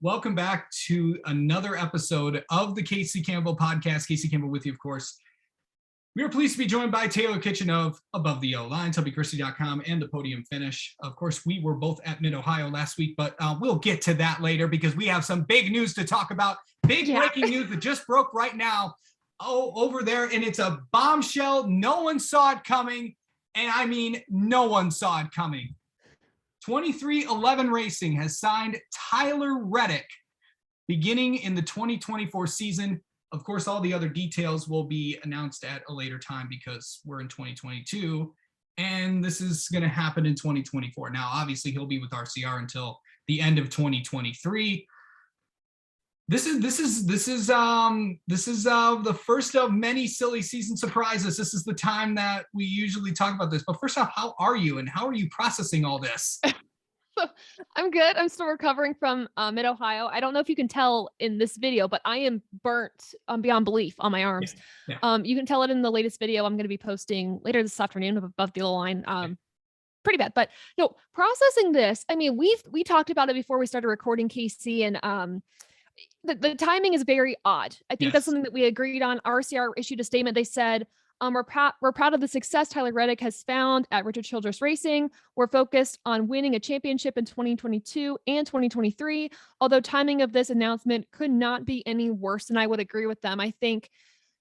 Welcome back to another episode of the Casey Campbell podcast. Casey Campbell with you, of course. We are pleased to be joined by Taylor Kitchen of Above the O-Line, TubbyChristie.com, and The Podium Finish. Of course, we were both at Mid-Ohio last week, but we'll get to that later because we have some big news to talk about. Big breaking news that just broke right now over there, and it's a bombshell. No one saw it coming, and I mean no one saw it coming. 2311 Racing has signed Tyler Reddick beginning in the 2024 season. Of course, all the other details will be announced at a later time because we're in 2022 and this is going to happen in 2024. Now, obviously he'll be with RCR until the end of 2023. This is the first of many silly season surprises. This is the time that we usually talk about this. But first off, how are you and how are you processing all this? I'm good. I'm still recovering from Mid-Ohio. I don't know if you can tell in this video, but I am burnt beyond belief on my arms. Yeah. You can tell it in the latest video I'm going to be posting later this afternoon of Above the Line. Pretty bad, but no, processing this. I mean, we talked about it before we started recording, Casey, and the timing is very odd. I think that's something that we agreed on. RCR issued a statement. They said, we're proud of the success Tyler Reddick has found at Richard Childress Racing. We're focused on winning a championship in 2022 and 2023. Although timing of this announcement could not be any worse, and I would agree with them. I think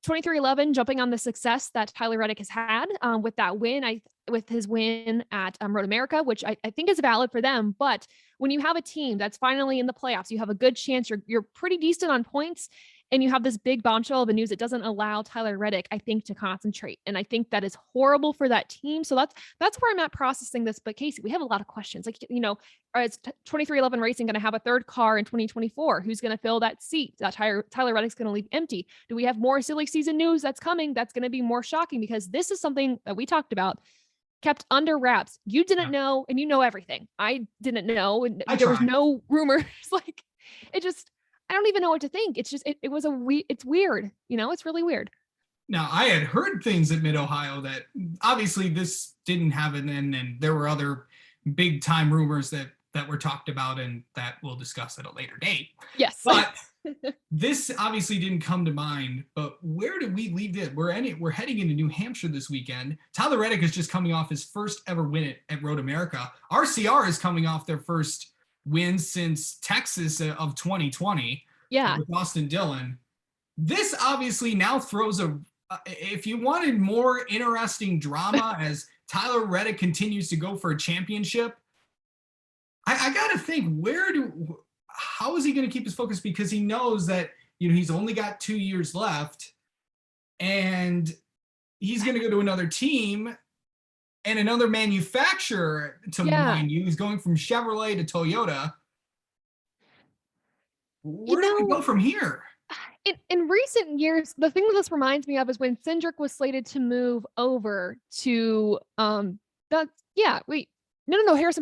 2311 jumping on the success that Tyler Reddick has had with that win, with his win at Road America, which I think is valid for them. But when you have a team that's finally in the playoffs, you have a good chance, you're pretty decent on points, and you have this big bombshell of a news that doesn't allow Tyler Reddick, I think, to concentrate. And I think that is horrible for that team. So that's where I'm at processing this. But Casey, we have a lot of questions. Like, is 2311 Racing going to have a third car in 2024? Who's going to fill that seat? That Tyler Reddick's going to leave empty. Do we have more silly season news that's coming? That's going to be more shocking because this is something that we talked about, kept under wraps. You didn't know, and you know everything. I didn't know, and there was no rumors. Like, I don't even know what to think. It's just, it's weird. It's really weird. Now, I had heard things at Mid-Ohio that obviously this didn't happen, and there were other big time rumors that were talked about and that we'll discuss at a later date. Yes. But this obviously didn't come to mind, but where did we leave it? We're heading into New Hampshire this weekend. Tyler Reddick is just coming off his first ever win at Road America. RCR is coming off their first win since Texas of 2020. Yeah. With Austin Dillon. This obviously now throws if you wanted more interesting drama as Tyler Reddick continues to go for a championship, I got to think, how is he going to keep his focus? Because he knows that, he's only got 2 years left and he's going to go to another team and another manufacturer mind you. He's going from Chevrolet to Toyota. Where do we go from here? In recent years, the thing that this reminds me of is when Cindric was slated to move over to Harrison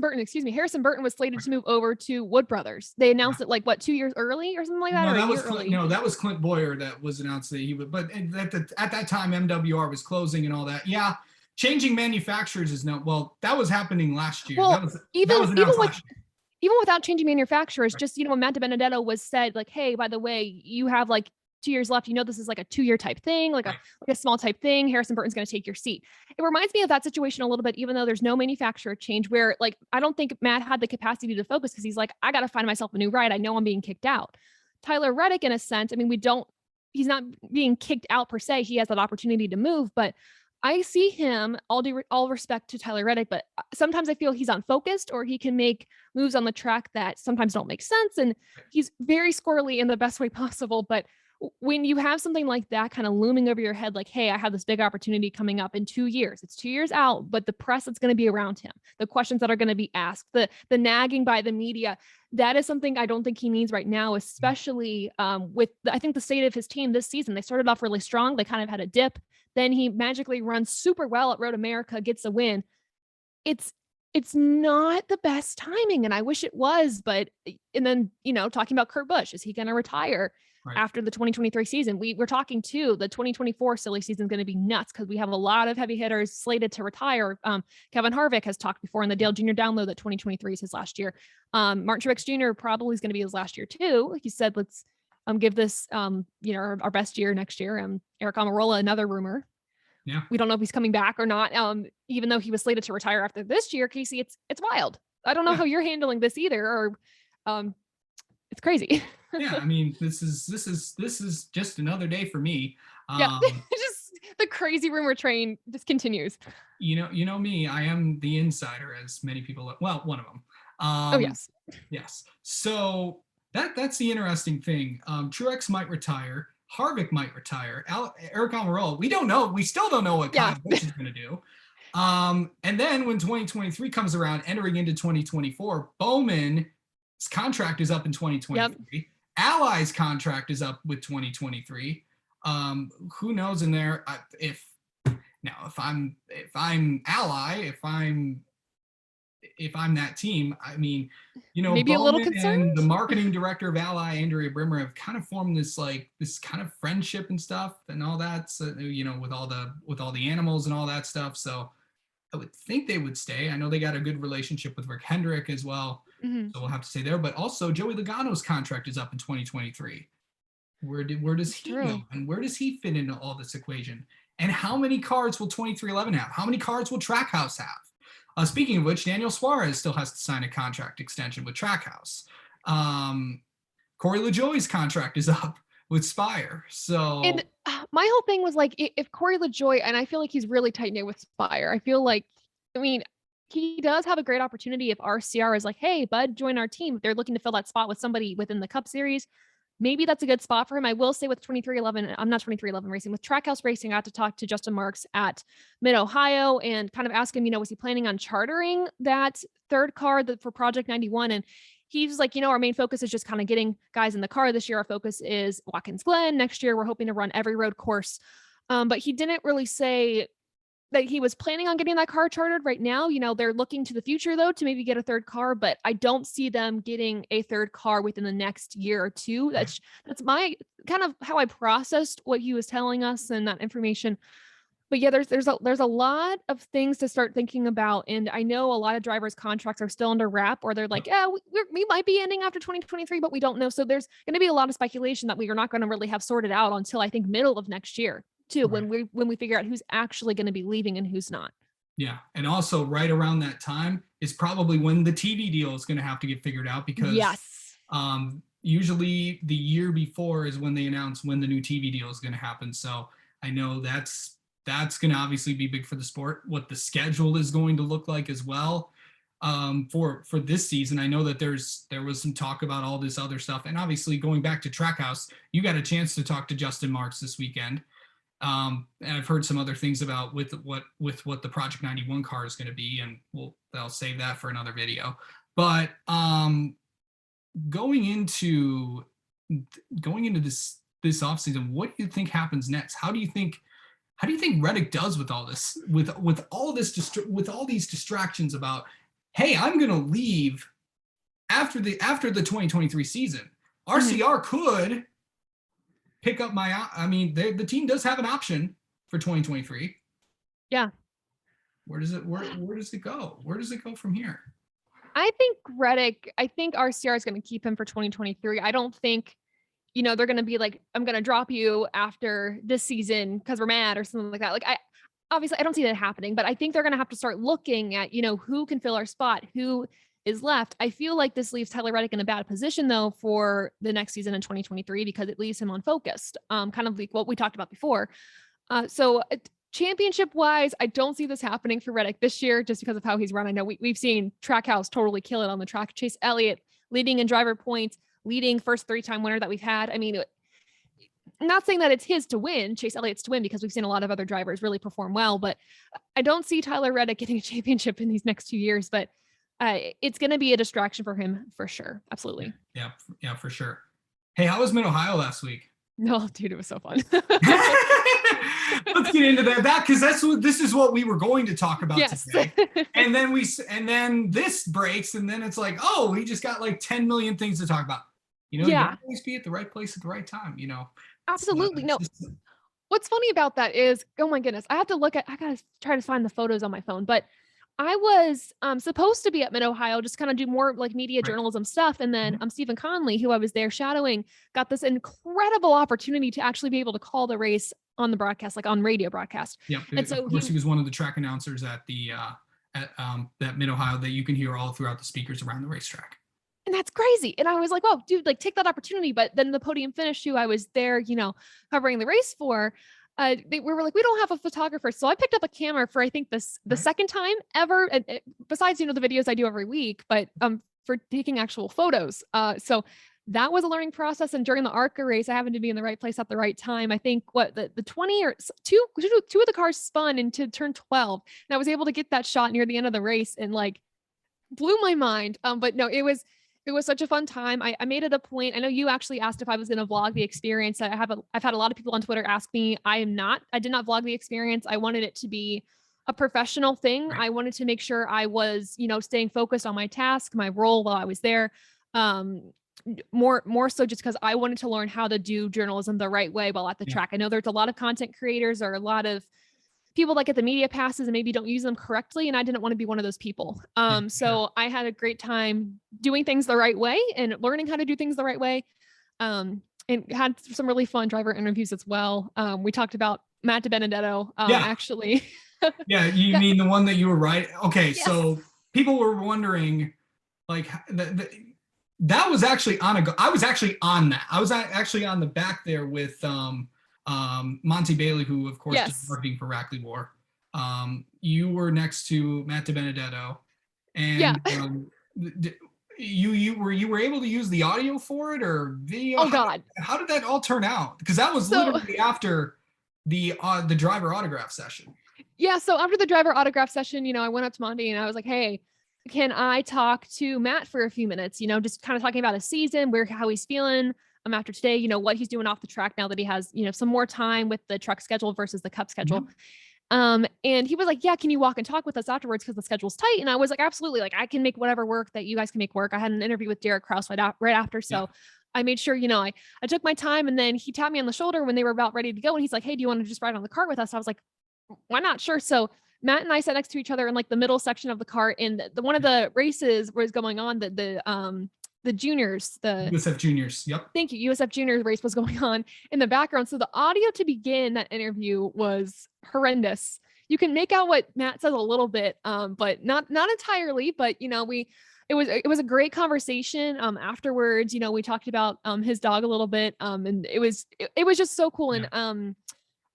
Burton. Excuse me, Harrison Burton was slated to move over to Wood Brothers. They announced it 2 years early or something like that. That was Clint Boyer that was announced that he would. But at that time, MWR was closing and all that. Yeah, changing manufacturers is now. Well, that was happening last year. Well, even without changing manufacturers, right. Just, when Matt DiBenedetto was said, hey, by the way, you have 2 years left. This is a 2-year type thing, right. a small type thing. Harrison Burton's going to take your seat. It reminds me of that situation a little bit, even though there's no manufacturer change where I don't think Matt had the capacity to focus because he's I got to find myself a new ride. I know I'm being kicked out. Tyler Reddick, in a sense, he's not being kicked out per se. He has that opportunity to move, but I see him, all respect to Tyler Reddick, but sometimes I feel he's unfocused or he can make moves on the track that sometimes don't make sense. And he's very squirrely in the best way possible. But when you have something like that kind of looming over your head, hey, I have this big opportunity coming up in 2 years. It's 2 years out, but the press that's going to be around him, the questions that are going to be asked, the nagging by the media, that is something I don't think he needs right now, especially with I think the state of his team this season. They started off really strong. They kind of had a dip. Then he magically runs super well at Road America, gets a win. It's not the best timing, and I wish it was. But and then talking about Kurt Busch, is he going to retire? Right. after the 2023 season. We're talking too, the 2024 silly season is going to be nuts because we have a lot of heavy hitters slated to retire. Kevin Harvick has talked before in the Dale Jr. download that 2023 is his last year. Martin Truex Jr. probably is going to be his last year too. He said, let's give this, our best year next year. Eric Almirola, another rumor. Yeah. We don't know if he's coming back or not. Even though he was slated to retire after this year, Casey, it's wild. I don't know how you're handling this either, or it's crazy. Yeah, I mean, this is just another day for me. Yeah, just the crazy rumor train just continues. You know me, I am the insider, as many people. Well, one of them. Oh yes. Yes. So that's the interesting thing. Truex might retire. Harvick might retire. Eric Almirola, we don't know. We still don't know what Kyle Busch is going to do. And then when 2023 comes around, entering into 2024, Bowman's contract is up in 2023. Yep. Ally's contract is up with 2023. Who knows in there if I'm Ally, if I'm that team, I mean, maybe Bowman a little concerned. And the marketing director of Ally, Andrea Brimmer, have kind of formed this kind of friendship and stuff and all that. So, with all the animals and all that stuff. So I would think they would stay. I know they got a good relationship with Rick Hendrick as well. Mm-hmm. So we'll have to stay there. But also Joey Logano's contract is up in 2023. Where does he go? And where does he fit into all this equation? And how many cards will 23XI have? How many cards will Trackhouse have? Speaking of which, Daniel Suarez still has to sign a contract extension with Trackhouse. Corey LaJoie's contract is up with Spire. So, and my whole thing was like, if Corey LaJoie, and I feel like he's really tight knit with Spire. I feel like, he does have a great opportunity if RCR is like, hey, bud, join our team. If they're looking to fill that spot with somebody within the Cup Series, maybe that's a good spot for him. I will say with 23XI, I'm not 23XI Racing, with Trackhouse Racing, I got to talk to Justin Marks at Mid-Ohio and kind of ask him, was he planning on chartering that third car for Project 91? And he's like, our main focus is just kind of getting guys in the car this year. Our focus is Watkins Glen. Next year, we're hoping to run every road course. But he didn't really say that he was planning on getting that car chartered right now. They're looking to the future though, to maybe get a third car, but I don't see them getting a third car within the next year or two. That's my kind of how I processed what he was telling us and that information. But yeah, there's a lot of things to start thinking about. And I know a lot of drivers' contracts are still under wrap, or they're like, yeah, we might be ending after 2023, but we don't know. So there's going to be a lot of speculation that we are not going to really have sorted out until I think middle of next year too, right, when we figure out who's actually going to be leaving and who's not. Yeah. And also right around that time is probably when the TV deal is going to have to get figured out, because usually the year before is when they announce when the new TV deal is going to happen. So I know that's going to obviously be big for the sport, what the schedule is going to look like as well. For this season, I know that there was some talk about all this other stuff, and obviously going back to Trackhouse, you got a chance to talk to Justin Marks this weekend. And I've heard some other things about with what the Project 91 car is going to be, and I'll save that for another video. But going into this offseason, what do you think happens next? How do you think Reddick does with all this, with all these distractions about, hey, I'm going to leave after the 2023 season? RCR could pick up the team does have an option for 2023. Yeah. Where does it go? Where does it go from here? I think RCR is going to keep him for 2023. I don't think, they're going to be like, I'm going to drop you after this season because we're mad or something like that. Like, I don't see that happening, but I think they're going to have to start looking at, who can fill our spot, who is left. I feel like this leaves Tyler Reddick in a bad position though for the next season in 2023, because it leaves him unfocused, kind of like what we talked about before. So championship wise, I don't see this happening for Reddick this year just because of how he's run. I know we've seen Trackhouse totally kill it on the track. Chase Elliott leading in driver points, leading first 3-time winner that we've had. I mean, not saying that it's his to win, Chase Elliott's to win, because we've seen a lot of other drivers really perform well, but I don't see Tyler Reddick getting a championship in these next 2 years, but it's going to be a distraction for him for sure. Absolutely. Yeah, for sure. Hey, how was Mid-Ohio last week? No, dude, it was so fun. Let's get into that because this is what we were going to talk about today. And then this breaks, and then it's like, oh, we just got like 10 million things to talk about. You know, you Yeah, gotta always be at the right place at the right time, you know. absolutely. It's No, just what's funny about that is, oh my goodness, I gotta try to find the photos on my phone, but I was supposed to be at Mid Ohio, just kind of do more like media right. journalism stuff. And then Mhm. Stephen Conley, who I was there shadowing, got this incredible opportunity to actually be able to call the race on the broadcast, like on radio broadcast. Yep. And Of so course, he was one of the track announcers at the at that Mid Ohio that you can hear all throughout the speakers around the racetrack. and that's crazy. And I was like, oh, dude, like take that opportunity. But then the podium finish, who I was there, covering the race for, we were like, we don't have a photographer. So I picked up a camera for, I think the Right. second time ever. And besides, the videos I do every week, but for taking actual photos. So that was a learning process. And during the ARCA race, I happened to be in the right place at the right time. I think the 20 or two of the cars spun into turn 12. And I was able to get that shot near the end of the race and like blew my mind. But no, it was such a fun time. I made it a point. I know you actually asked if I was going to vlog the experience. I've had a lot of people on Twitter ask me. I did not vlog the experience. I wanted it to be a professional thing. Right. I wanted to make sure I was, staying focused on my task, my role while I was there. Um, more so just because I wanted to learn how to do journalism the right way while at the Yeah. track. I know there's a lot of content creators or a lot of people that get the media passes and maybe don't use them correctly. And I didn't want to be one of those people. Yeah. Sure. So I had a great time doing things the right way and learning how to do things the right way. And had some really fun driver interviews as well. We talked about Matt DiBenedetto, Yeah. actually. Yeah. You Yeah, mean the one that you were right? Okay. yes. So people were wondering, like, that was actually I was actually on that. I was actually on the back there with Monty Bailey, who of course does Yes. marketing for Rackley War. You were next to Matt DiBenedetto, Yeah. and you were able to use the audio for it or video? Oh God. How did that all turn out? Because that was So literally after the driver autograph session. yeah, so after the driver autograph session, I went up to Monty and I was like, hey, can I talk to Matt for a few minutes? Just kind of talking about his season, how he's feeling after today, what he's doing off the track now that he has, some more time with the truck schedule versus the cup schedule. Mhm. And he was like, yeah, can you walk and talk with us afterwards? Cause the schedule's tight. And I was like, absolutely. Like I can make whatever work that you guys can make work. I had an interview with Derek Kraus right after. Yeah. So I made sure, I took my time and then he tapped me on the shoulder when they were about ready to go. And he's like, hey, do you want to just ride on the cart with us? I was like, why not? Sure. So Matt and I sat next to each other in like the middle section of the cart, and the one of the races was going on. The juniors, USF juniors. Yep. thank you, USF juniors race was going on in the background. So the audio to begin that interview was horrendous. You can make out what Matt says a little bit, but not entirely. But it was a great conversation. Afterwards, we talked about his dog a little bit, and it was just so cool. Yeah. And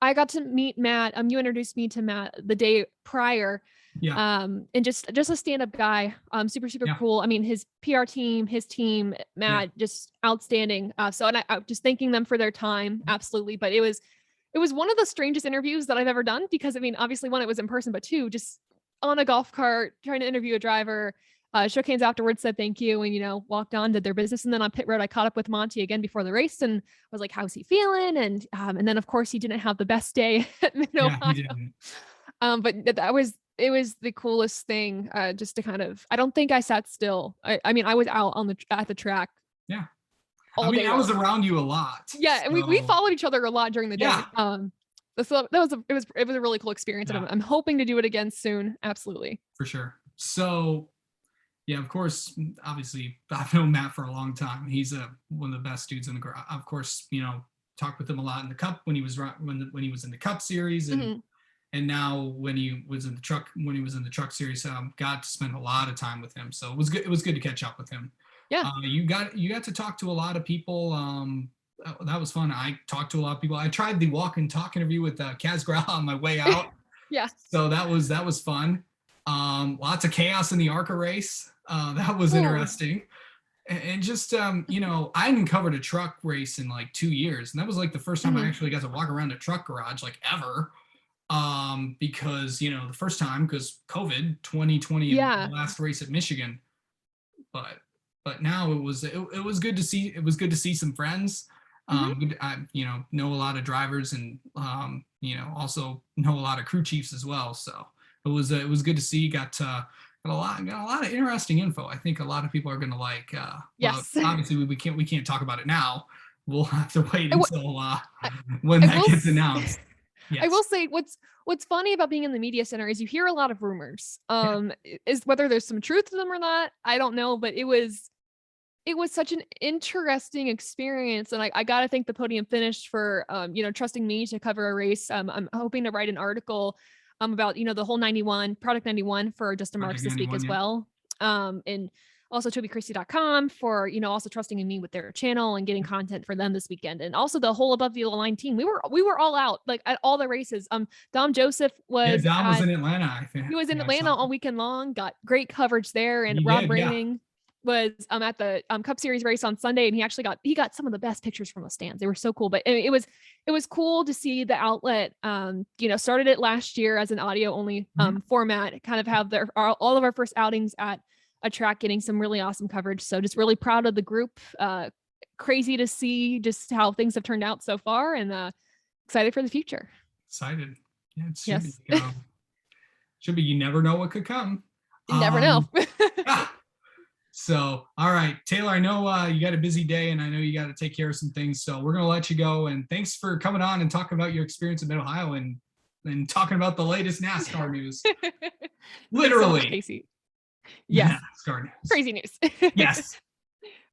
I got to meet Matt. You introduced me to Matt the day prior. Yeah. And just a stand-up guy. Super, super Yeah. cool. I mean, his PR team, his team, Yeah. Matt, just outstanding. And I just thanking them for their time. Absolutely. But it was one of the strangest interviews that I've ever done because I mean, obviously one, it was in person, but two, just on a golf cart trying to interview a driver. Shook hands afterwards, said thank you, and walked on, did their business. And then on pit road, I caught up with Monty again before the race and was like, "How's he feeling?" And then of course he didn't have the best day at Mid Yeah. He Ohio. didn't. But it was the coolest thing. Just to kind of, I don't think I sat still. I mean, I was out at the track Yeah. all I mean, day I was long. around you a lot. Yeah, and we So, followed each other a lot during the day. yeah, So it was a really cool experience, and yeah, I'm hoping to do it again soon. Absolutely. for sure. So, yeah, of course, obviously, I've known Matt for a long time. He's one of the best dudes in the garage. Of course, talked with him a lot in the Cup when he was when he was in the Cup series, and now when he was in the truck series, got to spend a lot of time with him. So it was good. It was good to catch up with him. Yeah. You got to talk to a lot of people. That was fun. I talked to a lot of people. I tried the walk and talk interview with Kaz Grau on my way out. Yeah. So that was fun. Lots of chaos in the ARCA race. That was interesting. And just, I hadn't covered a truck race in like 2 years. And that was like the first time I actually got to walk around a truck garage like ever. Because, the first time, because COVID 2020, Yeah. the last race at Michigan. But now it was good to see. It was good to see some friends. I know a lot of drivers and also know a lot of crew chiefs as well. So it was good to see. Got got a lot of interesting info. I think a lot of people are going to like. Well, Yes. obviously we can't talk about it now. We'll have to wait I w- until I, when I that will gets s- announced. I will Yes. say what's funny about being in the media center is you hear a lot of rumors. Yeah. Is whether there's some truth to them or not, I don't know, but it was such an interesting experience, and I gotta thank the Podium Finish for trusting me to cover a race. I'm hoping to write an article about the whole 91 product 91 for Justin Marks Project this week 91. as Yeah. well. And also TobyChristie.com for also trusting in me with their channel and getting content for them this weekend, and also the whole Above the Line team. We were all out like at all the races. Dom Joseph Yeah. was Dom was at in Atlanta, I think. he was in Yeah, I Atlanta saw. all weekend long, got great coverage there. And He Rob did. Yeah. Braining was at the Cup Series race on Sunday, and he got some of the best pictures from the stands. They were so cool. But it was cool to see the outlet. Started it last year as an audio only format, kind of have all of our first outings at a track, getting some really awesome coverage. So just really proud of the group. Crazy to see just how things have turned out so far, and excited for the future. Excited. Yeah. It should Yes. be. Should be. You never know what could come. You never know. Yeah. So, all right, Taylor, I know you got a busy day and I know you got to take care of some things. So we're going to let you go. And thanks for coming on and talking about your experience in Mid-Ohio and talking about the latest NASCAR news. Thanks so much, Literally. Casey. Yes. NASCAR news. Crazy news. Yes.